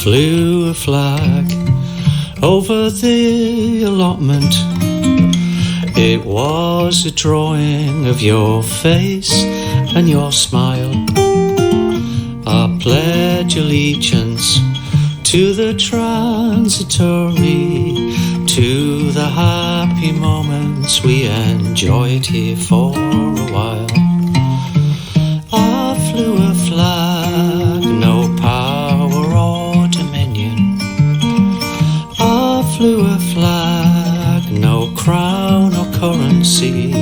flew a flag over the allotment. It was a drawing of your face and your smile. I pledge allegiance to the transitory, to the happy moments we enjoyed here for a while. I flew a flag, no power or dominion. I flew a flag, no crown or currency.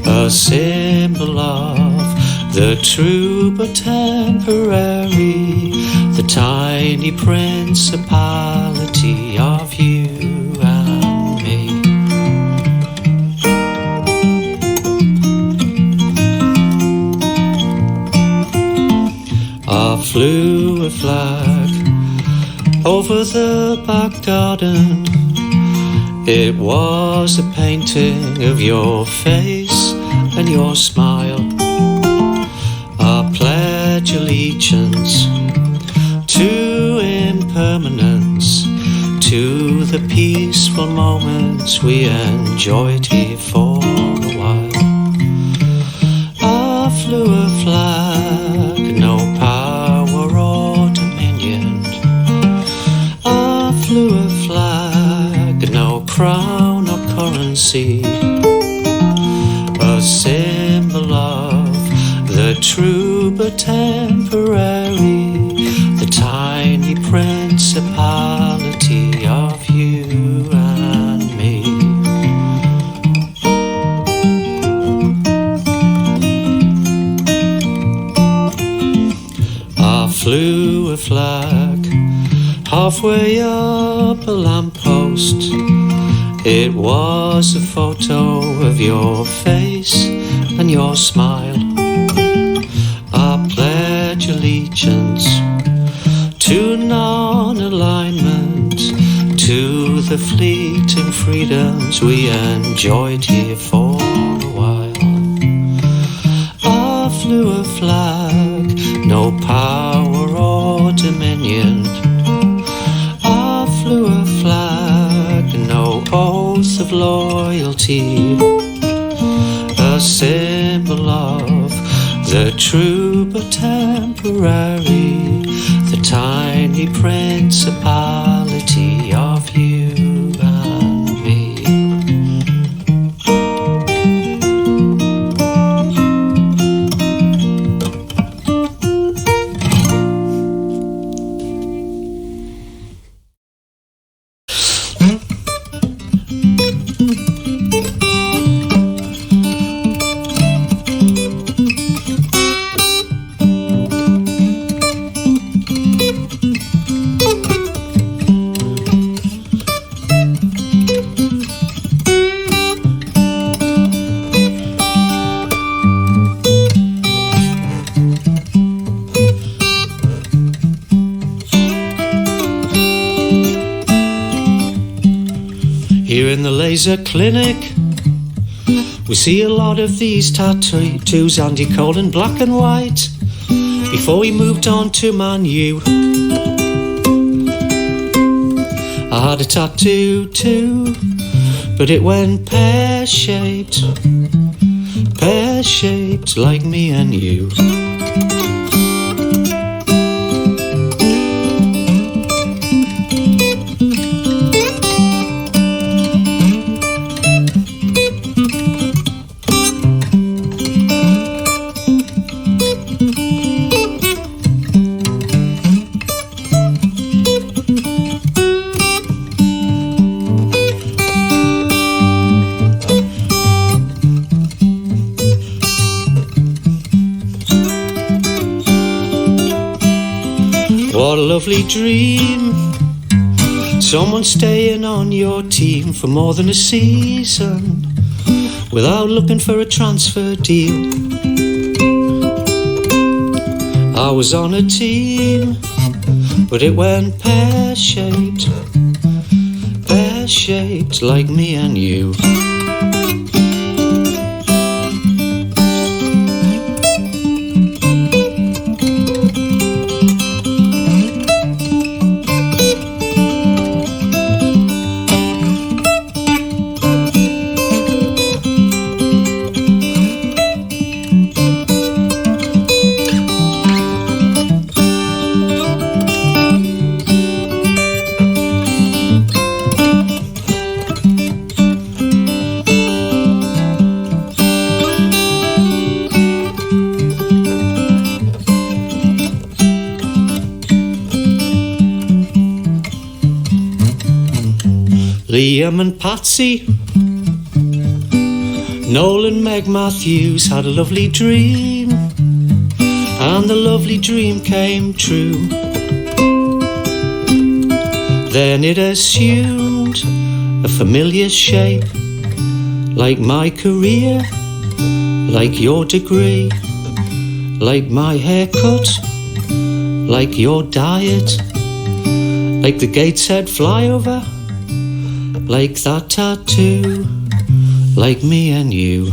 A symbol of the true but temporary, the tiny principality of you and me. I flew a flag over the back garden. It was a painting of your face and your smile. I pledge allegiance to impermanence, to the peaceful moments we enjoyed here for a while. I flew a flag, no power or dominion. I flew a flag, no crown or currency. A symbol of the true but temporary, the tiny principality of you and me. I flew a flag halfway up a lamppost. It was a photo of your face and your smile. I pledge allegiance to non-alignment, to the fleeting freedoms we enjoyed here for a while. I flew a flag, no power or dominion. I flew a flag, no oath of loyalty. A symbol of the true but temporary, the tiny principality of you and me. Here in the laser clinic, we see a lot of these tattoos, Andy Cole in black and white. Before we moved on to Man U, I had a tattoo too, but it went pear-shaped, pear-shaped like me and you. What a lovely dream, someone staying on your team for more than a season without looking for a transfer deal. I was on a team, but it went pear-shaped, pear-shaped like me and you. Liam and Patsy, Noel and Meg Matthews had a lovely dream, and the lovely dream came true. Then it assumed a familiar shape, like my career, like your degree, like my haircut, like your diet, like the Gateshead flyover, like that tattoo, like me and you.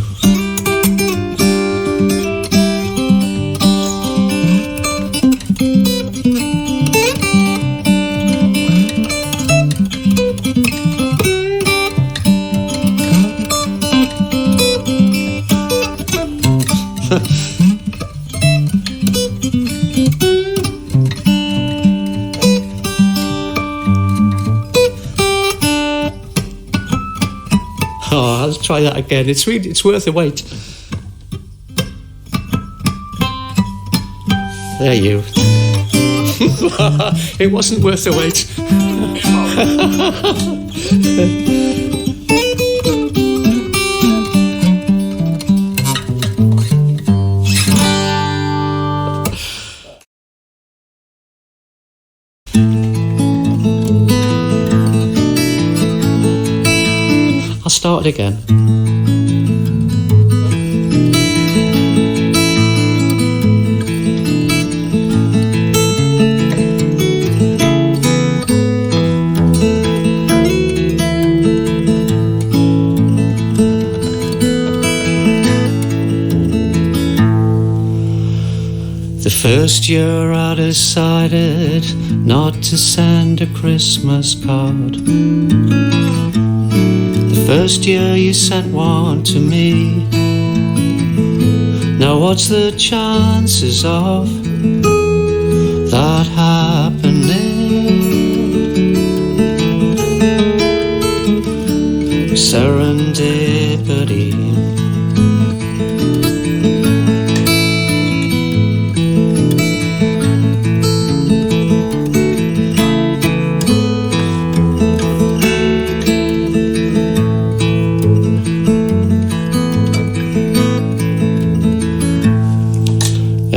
Oh, I'll try that again. It's worth a wait. There you. It wasn't worth the wait. I'll start it again. The first year I decided not to send a Christmas card. First year you sent one to me. Now what's the chances of that happening? Serendipity.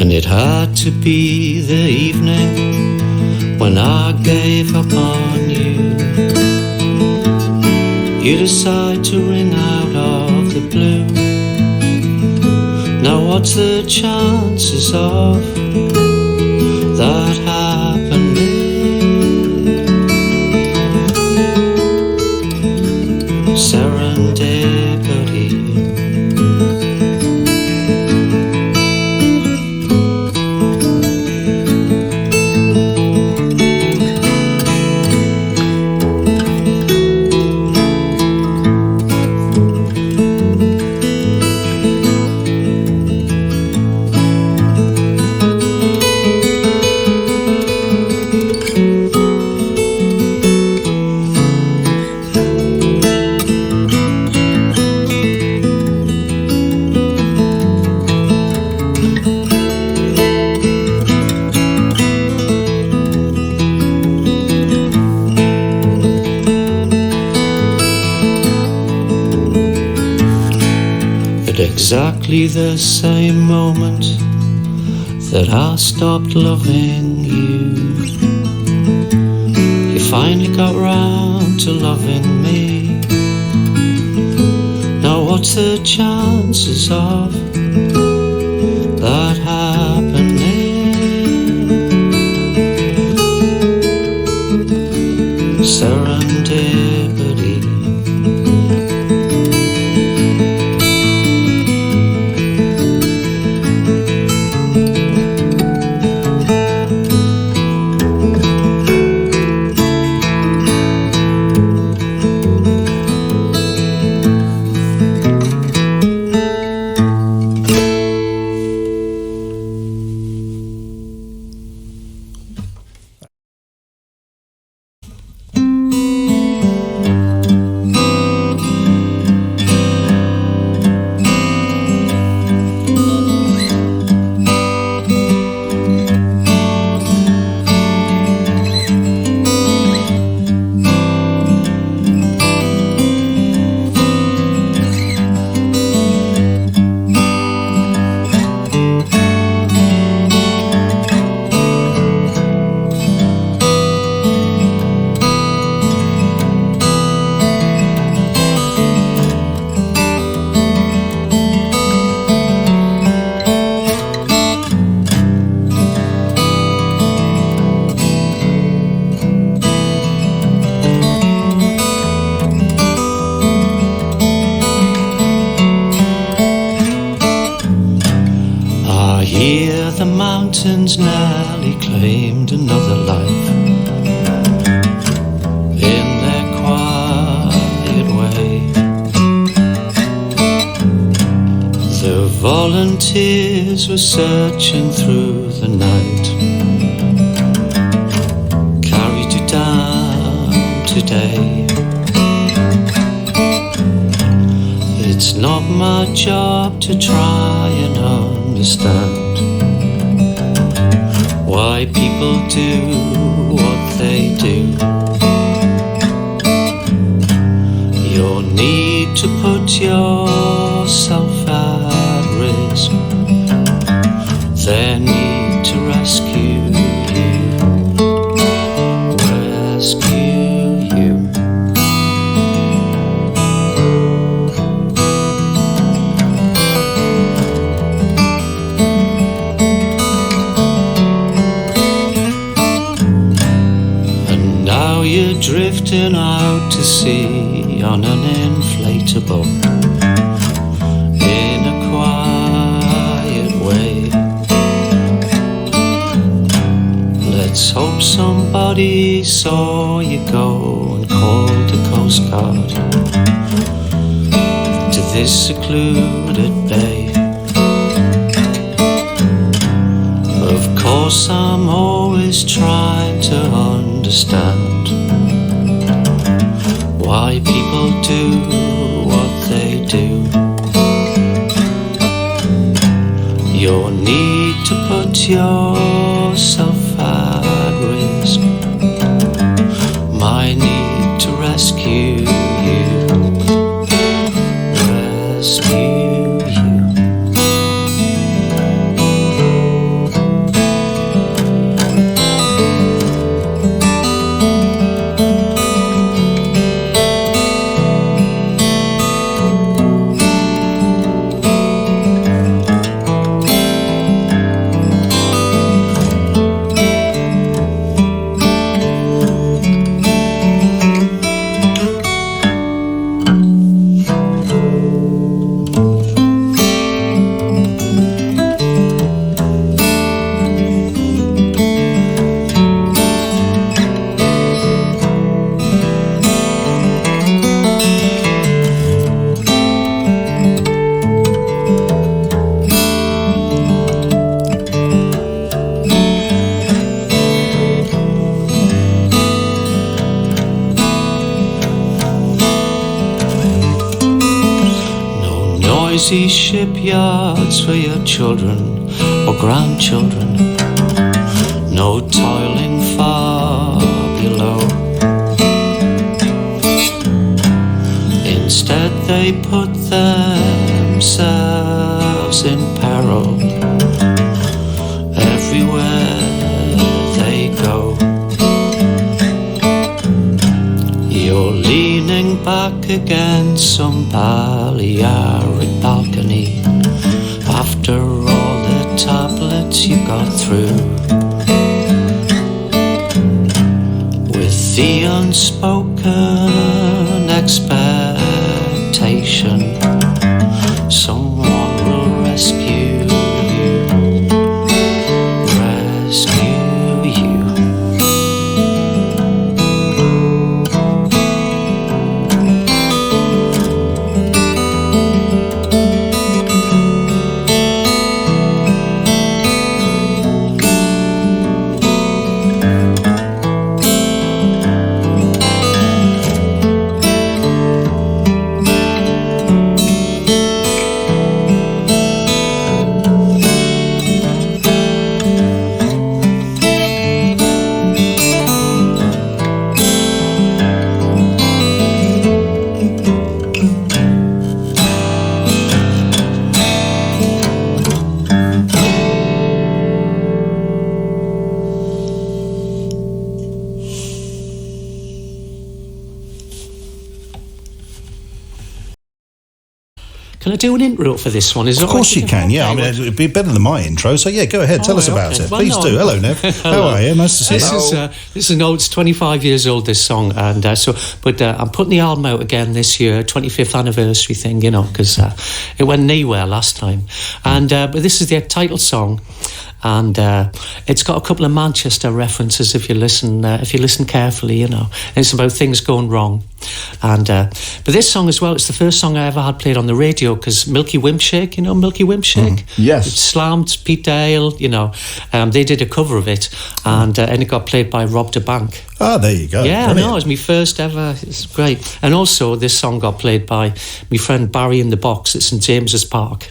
And it had to be the evening when I gave up on you. You decide to ring out of the blue. Now what's the chances of that happening? Serendipity. At exactly the same moment that I stopped loving you, you finally got round to loving me. Now what's the chances of that happening? Serendipity. mountains nearly claimed another life in their quiet way. The volunteers were searching through the night, carried you down today. It's not my job to try and understand why people do what they do. Your need to put yourself at risk, their need to rescue you, rescue you. And now you're drifting out to sea on an inflatable in a quiet way. Let's hope somebody saw you go and called the Coast Guard to this secluded bay. Of course I'm always trying to understand why people do what they do. Your need to put yourself at risk, my need to rescue you, rescue you. Noisy shipyards for your children or grandchildren, no toiling far below. Instead they put themselves in peril everywhere they go. You're leaning back against some Balearic balcony after all the tablets you got through, with the unspoken expectation someone will rescue you, rescue you. Can I do an intro for this one? Is of course you can, yeah. I mean, it'd be better than my intro, so yeah, go ahead, tell us about it. Well, please do. Hello, Nev. How are you? Nice to see you. This is an old, it's 25 years old, this song, and I'm putting the album out again this year, 25th anniversary thing, you know, because it went nowhere last time. And but this is the title song, and it's got a couple of Manchester references if you listen carefully, you know. And it's about things going wrong. And but this song as well, it's the first song I ever had played on the radio, because Milky Wimpshake, you know Milky Wimpshake? Yes. It slammed Pete Dale, you know. They did a cover of it, and it got played by Rob DeBank. Ah, there you go. Yeah, Brilliant. I know, it was my first ever. It's great. And also this song got played by my friend Barry in the Box at St James's Park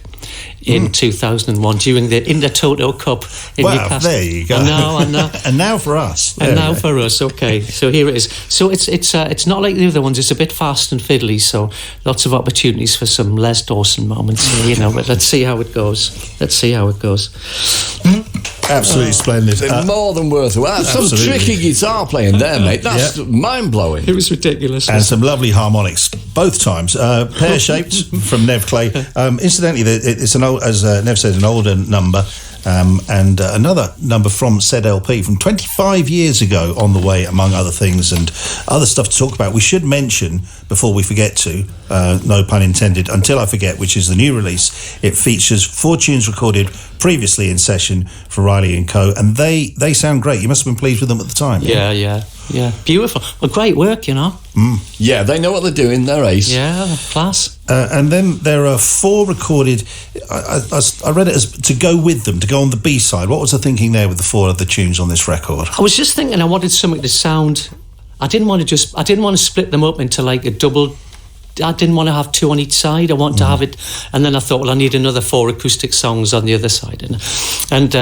in 2001 during the Toto Cup in Newcastle. There you go. I know. And now for us. Okay. So here it is. So it's not like the other ones. It's a bit fast and fiddly. So lots of opportunities for some Les Dawson moments. You know, but let's see how it goes. Absolutely splendid. It's more than worth it. Well, that's some tricky guitar playing there, mate. That's mind-blowing. It was ridiculous. And some lovely harmonics both times. Pear-Shaped from Nev Clay. Incidentally, it's an old, as Nev said, an older number. And another number from said LP from 25 years ago on the way, among other things, and other stuff to talk about. We should mention, before we forget to, no pun intended, Until I Forget, which is the new release. It features 4 tunes recorded previously in session for Riley & Co. And they sound great. You must have been pleased with them at the time. Yeah. Beautiful. Well, great work, you know. Yeah, they know what they're doing. They're ace. Yeah, class. And then there are 4 recorded. I read it as to go with them, to go on the B-side. What was the thinking there with the 4 other tunes on this record? I was just thinking I wanted something to sound. I didn't want to split them up into like a double. I didn't want to have 2 on each side. I wanted to have it, and then I thought, well, I need another 4 acoustic songs on the other side. And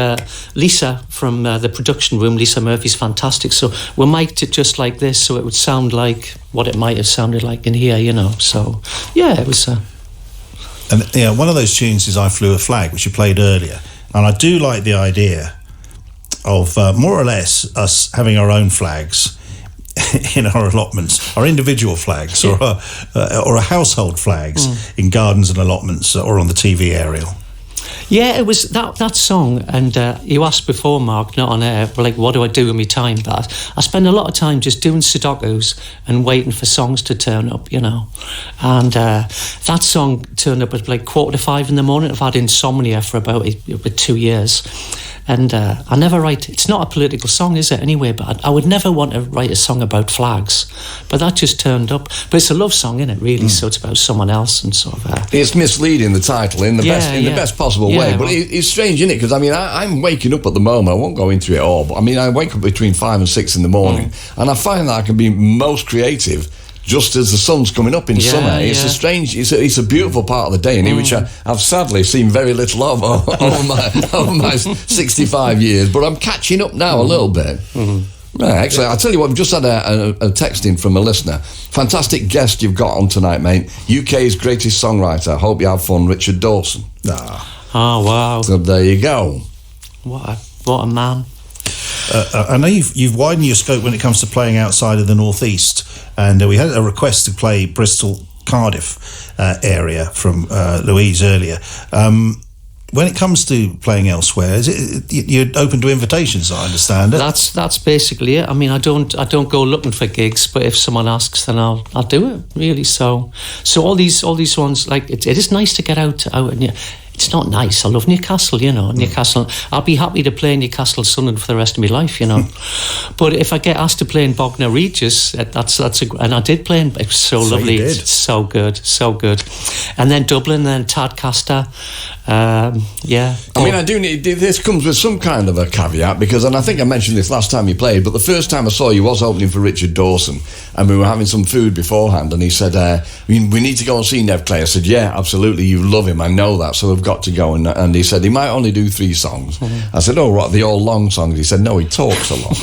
Lisa from the production room, Lisa Murphy's fantastic. So we mic'd it just like this, so it would sound like what it might have sounded like in here, you know. So yeah, it was. And yeah, one of those tunes is "I Flew a Flag," which you played earlier, and I do like the idea of more or less us having our own flags in our allotments, our individual flags, or a household flags in gardens and allotments, or on the TV aerial. Yeah, it was that song, and you asked before, Mark, not on air, like, what do I do with my time? But I spend a lot of time just doing Sudokus and waiting for songs to turn up, you know. And that song turned up at like 4:45 in the morning. I've had insomnia for about 2 years. And I never write. It's not a political song, is it? Anyway, but I would never want to write a song about flags. But that just turned up. But it's a love song, isn't it? Really, so it's about someone else and sort of. It's misleading, the title in the best possible way. But it's strange, isn't it? Because I mean, I'm waking up at the moment. I won't go into it all, but I mean, I wake up between 5 and 6 in the morning, and I find that I can be most creative just as the sun's coming up in summer. It's a strange, it's a beautiful part of the day, which I've sadly seen very little of over my 65 years, but I'm catching up now a little bit. Right, excellent. I'll tell you what, we've just had a text in from a listener. Fantastic guest you've got on tonight, mate. UK's greatest songwriter. Hope you have fun, Richard Dawson. Oh, wow. So there you go. What a man. I know you've widened your scope when it comes to playing outside of the northeast, and we had a request to play Bristol, Cardiff area from Louise earlier. When it comes to playing elsewhere, is it you're open to invitations? I understand it. That's basically it. I mean, I don't go looking for gigs, but if someone asks, then I'll do it. Really. So all these ones, like it is nice to get out and. It's not nice. I love Newcastle, you know. Newcastle. I'll be happy to play Newcastle Sunderland for the rest of my life, you know. But if I get asked to play in Bognor Regis, and I did play in. It was so lovely. It's so good. And then Dublin, then Tadcaster. I mean, I do need. This comes with some kind of a caveat and I think I mentioned this last time you played. But the first time I saw you was opening for Richard Dawson, and we were having some food beforehand, and he said, "We need to go and see Nev Clay." I said, "Yeah, absolutely. You love him. I know that. So we've got to go." And he said he might only do 3 songs. I said, "Oh, right, the all long songs." He said, "No, he talks a lot."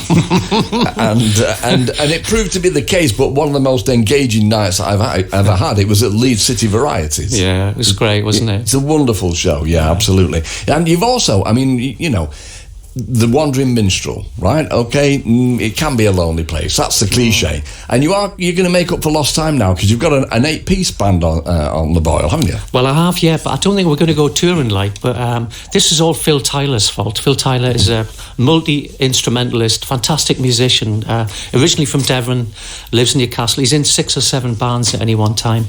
and it proved to be the case. But one of the most engaging nights I've ever had. It was at Leeds City Varieties. Yeah, it was great, wasn't it? It's a wonderful show. Yeah, absolutely. And you've also, I mean, you know, the Wandering Minstrel, right? Okay, it can be a lonely place. That's the cliche. And you're going to make up for lost time now because you've got an 8-piece band on the boil, haven't you? Well, I have, yeah, but I don't think we're going to go touring but this is all Phil Tyler's fault. Phil Tyler is a multi-instrumentalist, fantastic musician, originally from Devon, lives in Newcastle. He's in 6 or 7 bands at any one time.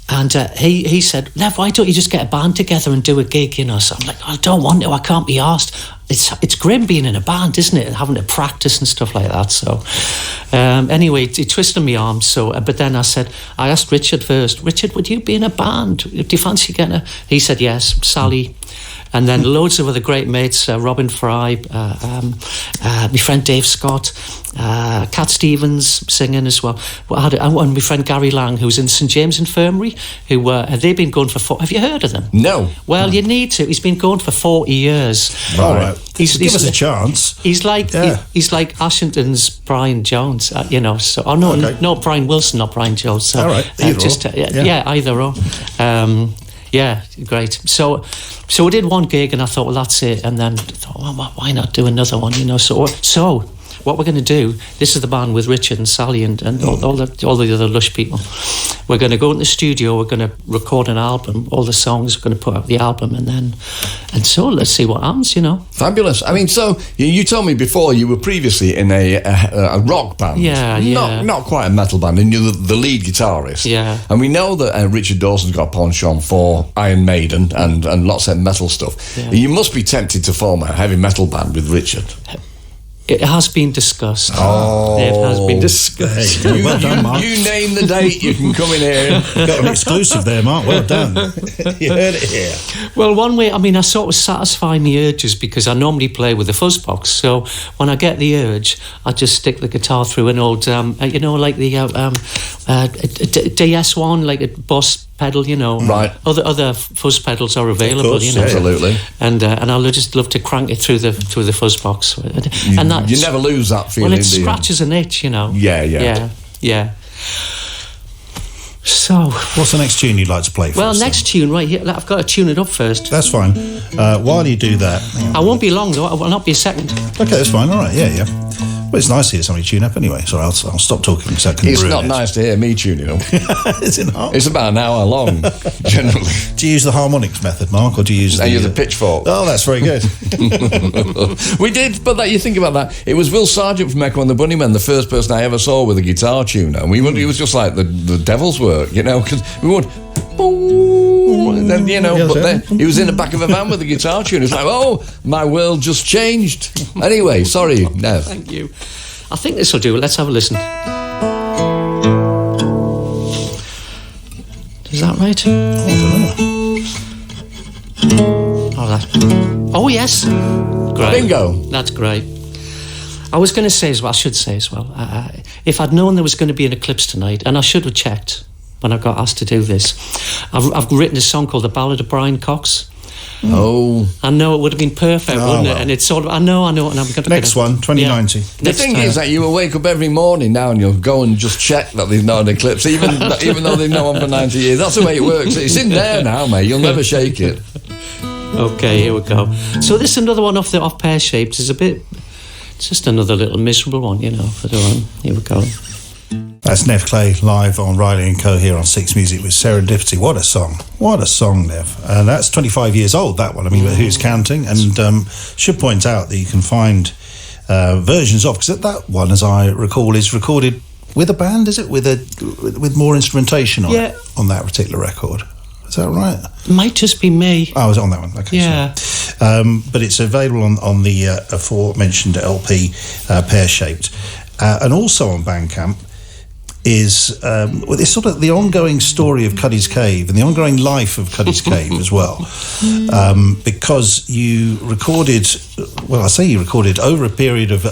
And And he said, Nev, why don't you just get a band together and do a gig, you know? So I'm like, I don't want to, I can't be arsed. It's grim being in a band, isn't it? And having to practice and stuff like that. So anyway, he twisted my arm. So, but then I asked Richard first, Richard, would you be in a band? Do you fancy getting a... He said yes, Sally... And then loads of other great mates, Robin Fry, my friend Dave Scott, Cat Stevens singing as well. And my friend Gary Lang, who's in St James Infirmary, who they've been going for... Have you heard of them? No. Well, you need to. He's been going for 40 years. All right. Give us a chance. He's like Ashington's Brian Jones, you know. So, no, Brian Wilson, not Brian Jones. So, all right. Either or. Yeah, great. So we did one gig, and I thought, well, that's it. And then I thought, well, why not do another one? You know. So what we're going to do? This is the band with Richard and Sally and all the other Lush people. We're going to go in the studio. We're going to record an album. All the songs. We're going to put out the album, and so let's see what happens. You know. Fabulous. I mean, so you told me before you were previously in a rock band. Yeah. Not quite a metal band, and you're the lead guitarist. Yeah. And we know that Richard Dawson's got a penchant for Iron Maiden and lots of metal stuff. Yeah. You must be tempted to form a heavy metal band with Richard. It has been discussed. Oh, it has been discussed. Hey, well done, Mark. You name the date, you can come in here. Got an exclusive there, Mark. Well done. You heard it here. Well, one way, I mean, I sort of satisfy my urges because I normally play with a fuzz box. So when I get the urge, I just stick the guitar through an old, like the DS1, like a Boss pedal, you know. Right. Other fuzz pedals are available, course, you know. Absolutely. And I'll just love to crank it through the fuzz box. You never lose that feeling. Well, it scratches an itch, you know. Yeah. So, what's the next tune you'd like to play for us? Well, next tune, right here. I've got to tune it up first. That's fine. While you do that, I won't be long though. I will not be a second. Okay, that's fine. All right. Yeah. Well, it's nice to hear somebody tune up anyway. So I'll stop talking because I can It's ruin not it. nice to hear me tuning up. Is it not? It's about an hour long, generally. Do you use the harmonics method, Mark, or do you use I use the pitchfork. Oh, that's very good. We did, but you think about that. It was Will Sargent from Echo and the Bunnymen, the first person I ever saw with a guitar tuner. And it was just like the devil's work, you know, because we would... And then, you know, but then he was in the back of a van with a guitar tuner. It's like, oh, my world just changed. Anyway, sorry, Nev. Thank you. I think this will do it. Let's have a listen. Is that right? Oh, yes. Great. Bingo. That's great. I was going to say as well, if I'd known there was going to be an eclipse tonight, and I should have checked when I got asked to do this, I've written a song called The Ballad of Brian Cox. Oh, I know it would have been perfect, wouldn't it? And it's sort of, I know, and I'm going to next one, 2090. Yeah. The thing is that you will wake up every morning now and you'll go and just check that there's not an eclipse, even though they've known one for 90 years. That's the way it works. It's in there now, mate. You'll never shake it. Okay, here we go. So this is another one off Pearshaped. It's just another little miserable one, you know. For the one. Here we go. That's Nev Clay live on Riley & Co. here on Six Music with Serendipity. What a song, Nev. And that's 25 years old, that one. I mean, who's counting? And should point out that you can find versions of, because that one, as I recall, is recorded with a band, is it? With more instrumentation on it, on that particular record. Is that right? It might just be me. Oh, I was on that one. Okay, yeah. But it's available on the aforementioned LP, Pearshaped. And also on Bandcamp is it's sort of the ongoing story of Cuddy's Cave and the ongoing life of Cuddy's Cave as well, because you recorded over a period of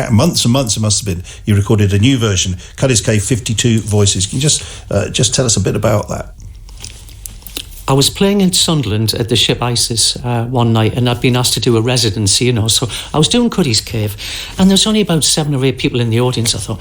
months and months. It must have been. You recorded a new version, Cuddy's Cave, 52 voices. Can you just tell us a bit about that? I was playing in Sunderland at the ship Isis one night, and I'd been asked to do a residency, you know, so I was doing Cuddy's Cave, and there was only about 7 or 8 people in the audience. I thought,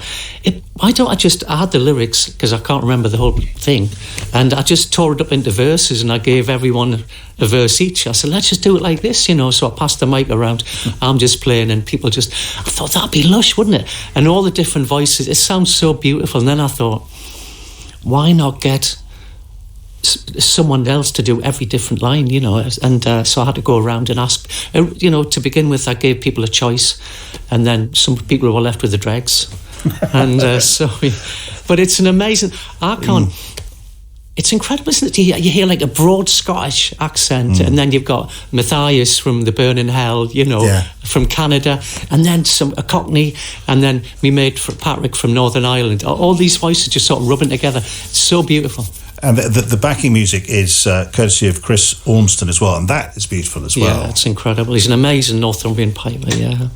why don't I had the lyrics, because I can't remember the whole thing, and I just tore it up into verses, and I gave everyone a verse each. I said, let's just do it like this, you know, so I passed the mic around, I'm just playing, and people I thought, that'd be lush, wouldn't it? And all the different voices, it sounds so beautiful, and then I thought, why not get someone else to do every different line, you know, and so I had to go around and ask, you know, to begin with I gave people a choice, and then some people were left with the dregs, and but it's an amazing, it's incredible, isn't it? You hear like a broad Scottish accent, and then you've got Matthias from the Burning Hell, from Canada, and then a Cockney, and then me mate Patrick from Northern Ireland. All these voices just sort of rubbing together. It's so beautiful. And the backing music is courtesy of Chris Ormston as well, and that is beautiful as well. Yeah, it's incredible. He's an amazing Northumbrian piper, yeah.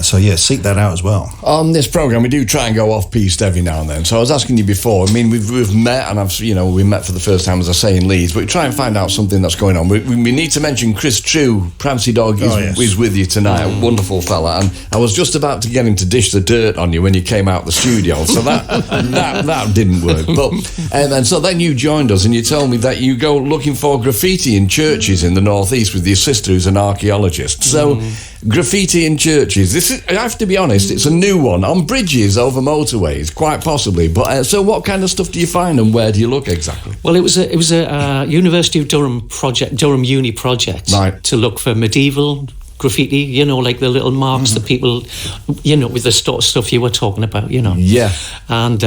Seek that out as well. On this programme, we do try and go off-piste every now and then. So I was asking you before, I mean, we've met, and we met for the first time, as I say, in Leeds, but we try and find out something that's going on. We need to mention Chris True, Prancy Dog, is with you tonight, a wonderful fella, and I was just about to get him to dish the dirt on you when you came out the studio, so that didn't work. But and so then you joined us, and you told me that you go looking for graffiti in churches in the northeast with your sister, who's an archaeologist. So graffiti in churches. This is, I have to be honest, it's a new one on bridges over motorways, quite possibly. But so, what kind of stuff do you find, and where do you look exactly? Well, it was a University of Durham project, Durham Uni project, right, to look for medieval graffiti. Like the little marks that people, with the sort of stuff you were talking about. Yeah, and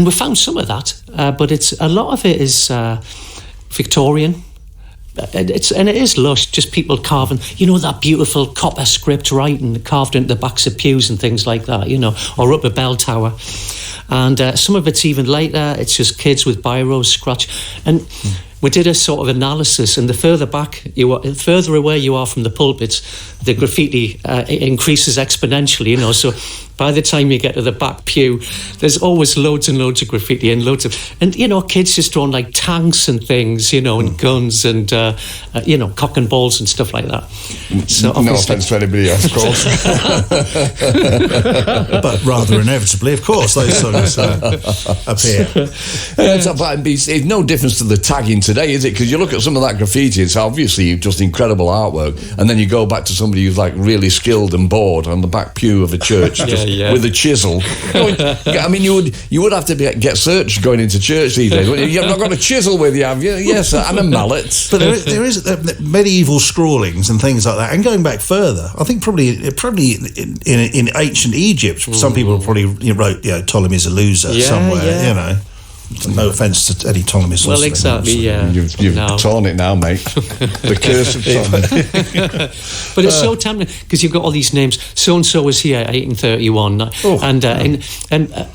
we found some of that, but a lot of it is Victorian. It is lush, just people carving, that beautiful copper script writing carved into the backs of pews and things like that, or up a bell tower. And some of it's even later, it's just kids with biros scratch. And we did a sort of analysis, and the further away you are from the pulpits, the graffiti increases exponentially, so by the time you get to the back pew, there's always loads and loads of graffiti and kids just drawing like tanks and things, and guns and cock and balls and stuff like that. So no offence to anybody else, of course. But rather inevitably, of course, those songs appear. It's no difference to the tagging today, is it? Because you look at some of that graffiti, it's obviously just incredible artwork, and then you go back to somebody who's like really skilled and bored on the back pew of a church with a chisel. I mean, you would have to get searched going into church these days. You've not got a chisel with you, have you? Yes, and a mallet. But there is medieval scrawlings and things like that, and going back further, I think probably in ancient Egypt, some people probably wrote Ptolemy's a loser somewhere. No offence to any Ptolemy's. Well, exactly, yeah. You've torn it now, mate. The curse of Ptolemy. But it's so tempting, because you've got all these names. So-and-so was here 1831. And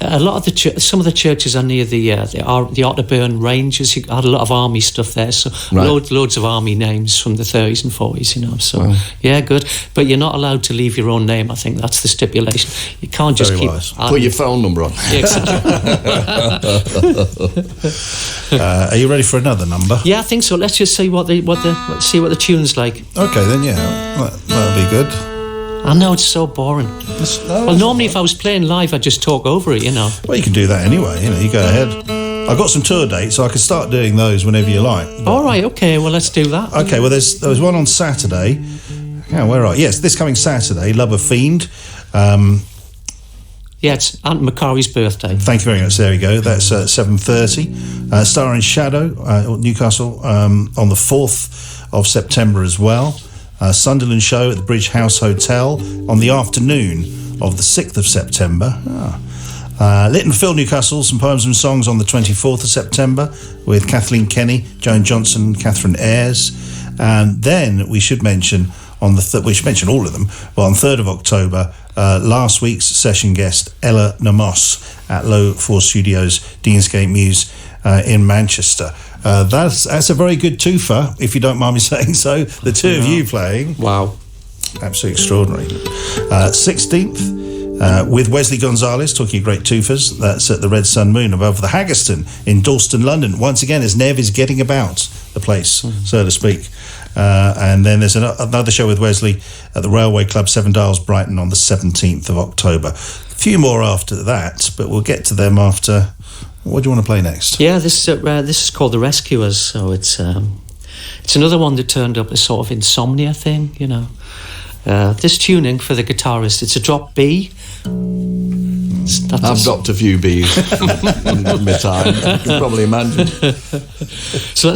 a lot of some of the churches are near the Otterburn Ranges. You had a lot of army stuff there. So loads of army names from the 30s and 40s, So, yeah, good. But you're not allowed to leave your own name. I think that's the stipulation. You can't just put your phone number on. Yeah, exactly. Are you ready for another number? Yeah, I think so. Let's just see what the tune's like. Okay, then that'll be good. I know, it's so boring. Normally if I was playing live, I'd just talk over it, Well, you can do that anyway. You go ahead. I've got some tour dates, so I can start doing those whenever you like. All right, okay. Well, let's do that. Okay. Well, there was one on Saturday. Yeah, where are you? Yes, this coming Saturday, Love a Fiend. Yeah, it's Aunt Macari's birthday. Thank you very much. There we go. That's 7:30. Star in Shadow, Newcastle, on the 4th of September as well. Sunderland show at the Bridge House Hotel on the afternoon of the 6th of September. Lytton Phil Newcastle, some poems and songs on the 24th of September with Kathleen Kenny, Joan Johnson, Catherine Ayres. And then we should mention we should mention all of them. Well, on 3rd of October, last week's session guest Ella Namos at Low 4 Studios, Deansgate Mews in Manchester. That's a very good twofer, if you don't mind me saying so. The two of you playing. Wow. Absolutely extraordinary. 16th, with Wesley Gonzalez, talking of great twofers. That's at the Red Sun Moon above the Haggerston in Dalston, London. Once again, as Nev is getting about the place, so to speak. And then there's another show with Wesley at the Railway Club, Seven Dials, Brighton, on the 17th of October. A few more after that, but we'll get to them after. What do you want to play next? Yeah, this is called The Rescuers, so it's another one that turned up as sort of insomnia thing, This tuning for the guitarist, it's a drop B. I've dropped a few B's in my time, you can probably imagine. So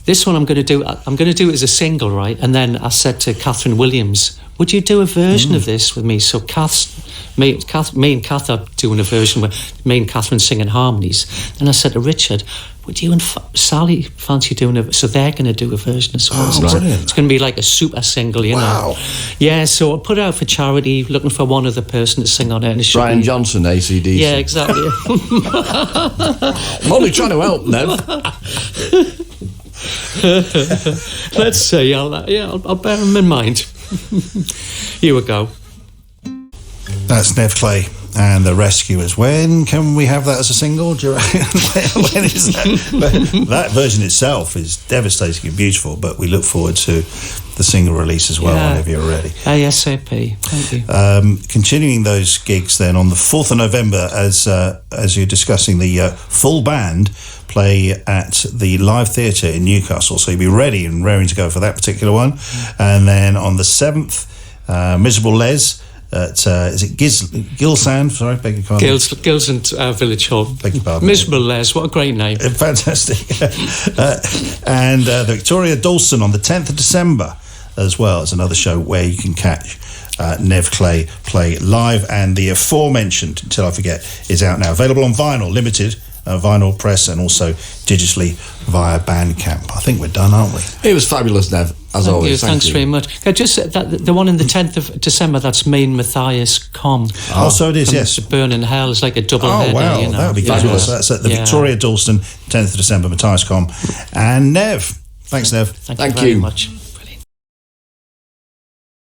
this one I'm going to do it as a single, right? And then I said to Catherine Williams, would you do a version of this with me? So Kath's me and Kath are doing a version where me and Catherine singing harmonies. And I said to Richard, would you and Sally fancy doing it? So they're going to do a version as well. Brilliant. It's going to be like a super single, you know. Yeah, so I put it out for charity, looking for one other person to sing on it. And Brian Johnson, ACDC. Yeah, exactly. I'm only trying to help, Nev. Let's see. I'll bear them in mind. Here we go. That's Nev Clay and the Rescuers. When can we have that as a single? Do you reckon? When is that? That version itself is devastatingly beautiful, but we look forward to the single release as well whenever you're ready. ASAP. Thank you. Continuing those gigs then on the 4th of November, as you're discussing, the full band play at the Live Theatre in Newcastle, so you'll be ready and raring to go for that particular one. And then on the 7th, Miserable Les at is it Gilsand? Sorry, beg your pardon. Gilsand Village Hall. Beg your pardon. Miserable Les, what a great name. Fantastic. And the Victoria Dalston on the 10th of December as well as another show where you can catch Nev Clay play live. And the aforementioned Until I Forget is out now, available on vinyl, limited vinyl press, and also digitally via Bandcamp. I think we're done, aren't we? It was fabulous, Nev, as always. Thanks very much. Just the one in the 10th of December, that's me and Matthias Com. Oh, so it is, yes. Burning Hell is like a double header. Oh, wow, you know? that would be fabulous. That's at the Victoria Dalston, 10th of December, Matthias Com. And Nev. Thanks, Nev. Thank you very much.